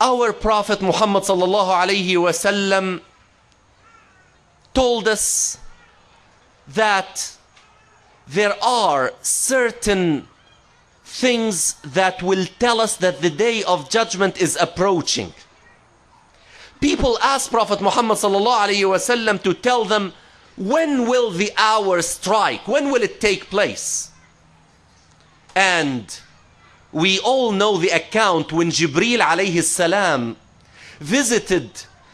Our Prophet Muhammad sallallahu alayhi wasallam told us that there are certain things that will tell us that the day of judgment is approaching. People ask Prophet Muhammad sallallahu alayhi wasallam to tell them, when will the hour strike? When will it take place? And we all know the account when Jibreel alayhi salam visited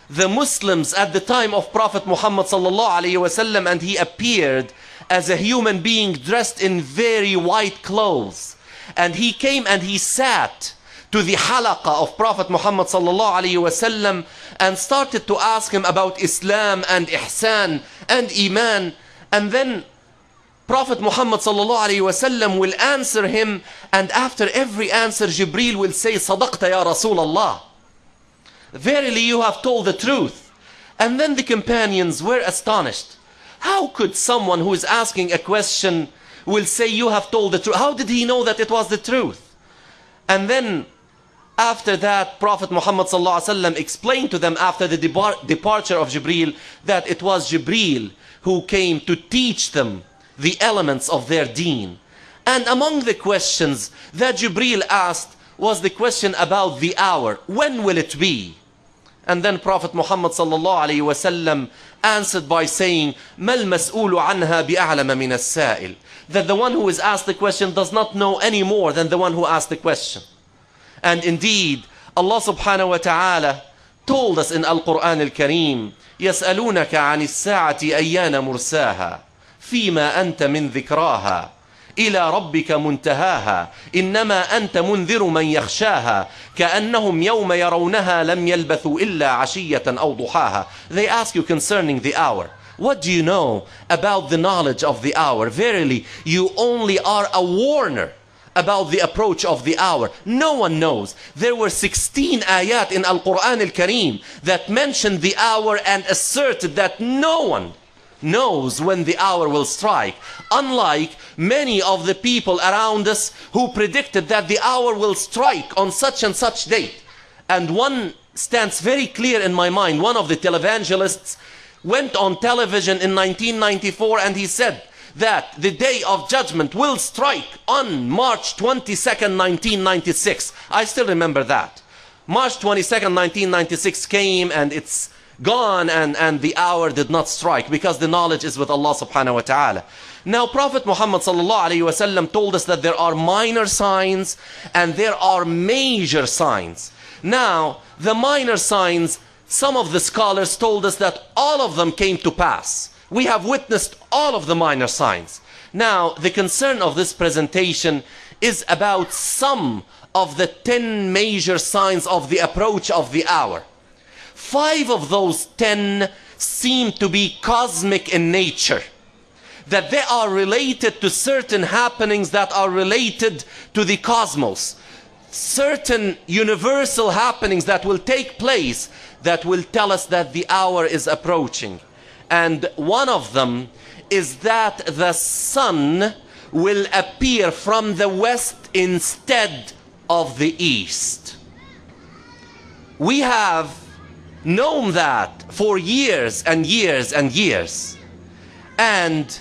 the Muslims at the time of Prophet Muhammad sallallahu alayhi wasallam, and he appeared as a human being dressed in very white clothes. And he came and he sat to the halaqah of Prophet Muhammad sallallahu alayhi wasallam and started to ask him about Islam and Ihsan and Iman. And then Prophet Muhammad sallallahu alayhi wasallam will answer him, and after every answer Jibreel will say, Sadaqta ya Rasulallah, verily you have told the truth. And then the companions were astonished. How could someone who is asking a question will say you have told the truth? How did he know that it was the truth? And then after that, Prophet Muhammad sallallahu alaihi wasallam explained to them after the departure of Jibreel that it was Jibreel who came to teach them the elements of their deen. And among the questions that Jibreel asked was the question about the hour. When will it be? And then Prophet Muhammad sallallahu alaihi wasallam answered by saying, Mal mas'ulu anha bi'a'lama min as-sa'il. That the one who is asked the question does not know any more than the one who asked the question. And indeed, Allah subhanahu wa ta'ala told us in Al-Quran Al-Kareem, يَسْأَلُونَكَ عَنِ السَّاعَةِ أَيَّانَ مُرْسَاهَا فِيمَا أَنْتَ مِنْ ذِكْرَاهَا إِلَى رَبِّكَ مُنْتَهَاهَا إِنَّمَا أَنْتَ مُنْذِرُ مَنْ يَخْشَاهَا كَأَنَّهُمْ يَوْمَ يَرَوْنَهَا لَمْ يَلْبَثُوا إِلَّا عَشِيَّةً أَوْ ضُحَاهَا. They ask you concerning the hour. What do you know about the knowledge of the hour? Verily, you only are a warner about the approach of the hour. No one knows. There were 16 ayat in Al-Quran Al-Kareem that mentioned the hour and asserted that no one knows when the hour will strike. Unlike many of the people around us who predicted that the hour will strike on such and such date. And one stands very clear in my mind. One of the televangelists went on television in 1994 and he said that the day of judgment will strike on March 22nd, 1996. I still remember that. March 22nd, 1996 came and it's gone, and the hour did not strike because the knowledge is with Allah subhanahu wa ta'ala. Now Prophet Muhammad sallallahu alayhi wasallam told us that there are minor signs and there are major signs. Now the minor signs, some of the scholars told us that all of them came to pass. We have witnessed all of the minor signs. Now the concern of this presentation is about some of the 10 major signs of the approach of the hour. 5 of those 10 seem to be cosmic in nature, that they are related to certain happenings that are related to the cosmos, certain universal happenings that will take place that will tell us that the hour is approaching. And one of them is that the sun will appear from the west instead of the east. We have known that for years and years and years. And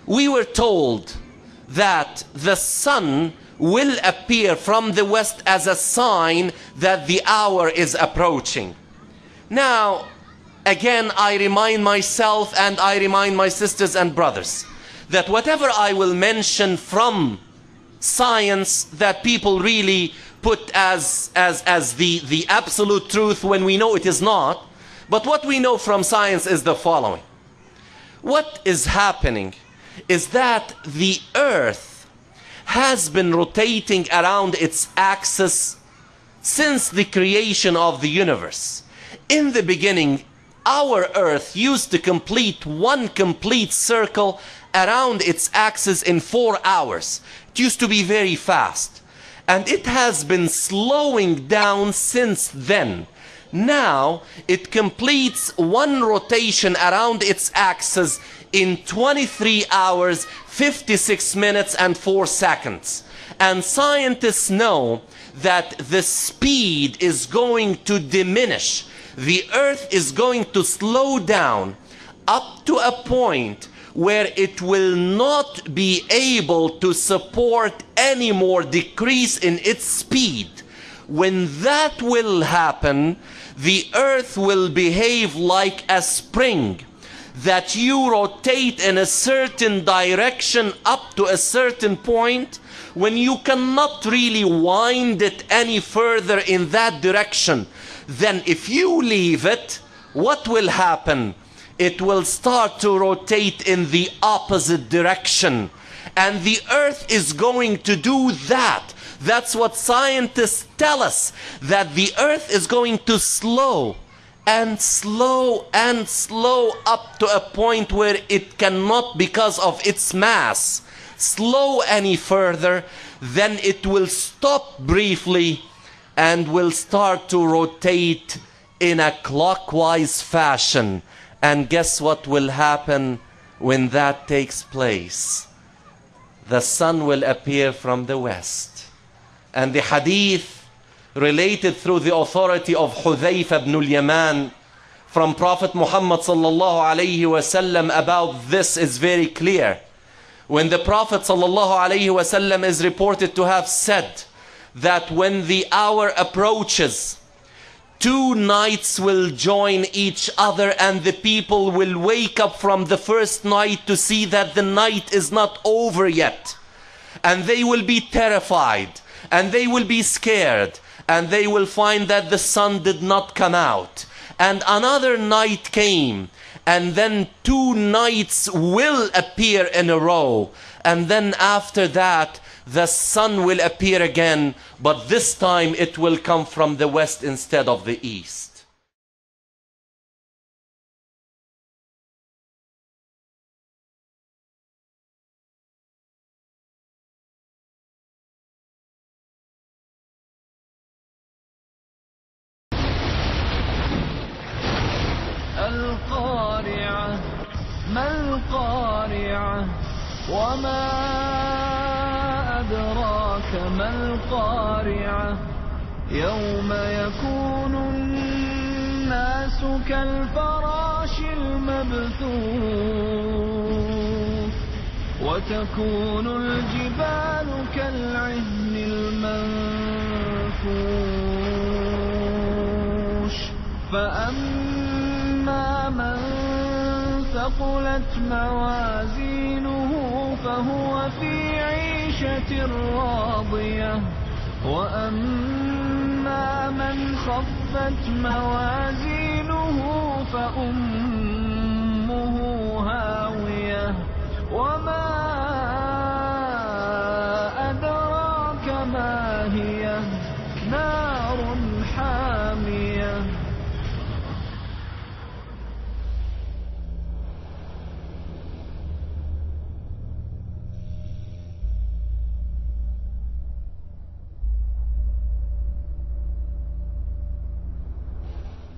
we were told that the sun will appear from the west as a sign that the hour is approaching. Now, again, I remind myself and I remind my sisters and brothers that whatever I will mention from science that people really put as the absolute truth when we know it is not, but what we know from science is the following. What is happening is that the earth has been rotating around its axis since the creation of the universe. In the beginning, our earth used to complete one complete circle around its axis in 4 hours. It used to be very fast, and it has been slowing down since then. Now it completes one rotation around its axis in 23 hours, 56 minutes and 4 seconds. And scientists know that the speed is going to diminish. The earth is going to slow down up to a point where it will not be able to support any more decrease in its speed. When that will happen, the earth will behave like a spring, that you rotate in a certain direction up to a certain point, when you cannot really wind it any further in that direction. Then if you leave it, what will happen? It will start to rotate in the opposite direction. And the earth is going to do that. That's what scientists tell us, that the earth is going to slow and slow and slow up to a point where it cannot, because of its mass, slow any further. Then it will stop briefly and will start to rotate in a clockwise fashion. And guess what will happen when that takes place? The sun will appear from the west. And the hadith related through the authority of Hudhayfa ibn al-Yaman from Prophet Muhammad sallallahu alayhi wasallam about this is very clear. When the Prophet sallallahu alayhi wasallam is reported to have said that when the hour approaches, 2 nights will join each other, and the people will wake up from the first night to see that the night is not over yet. And they will be terrified, and they will be scared, and they will find that the sun did not come out. And another night came, and then 2 nights will appear in a row. And then after that, the sun will appear again, but this time it will come from the west instead of the east. القارعة ما القارعة وما أدراك ما القارعة يوم يكون الناس كالفراش المبثوث وتكون الجبال كالعهن المنفوش فأما من ثقلت موازينه فهو في عيشة راضية وأما من خفت موازينه فأمه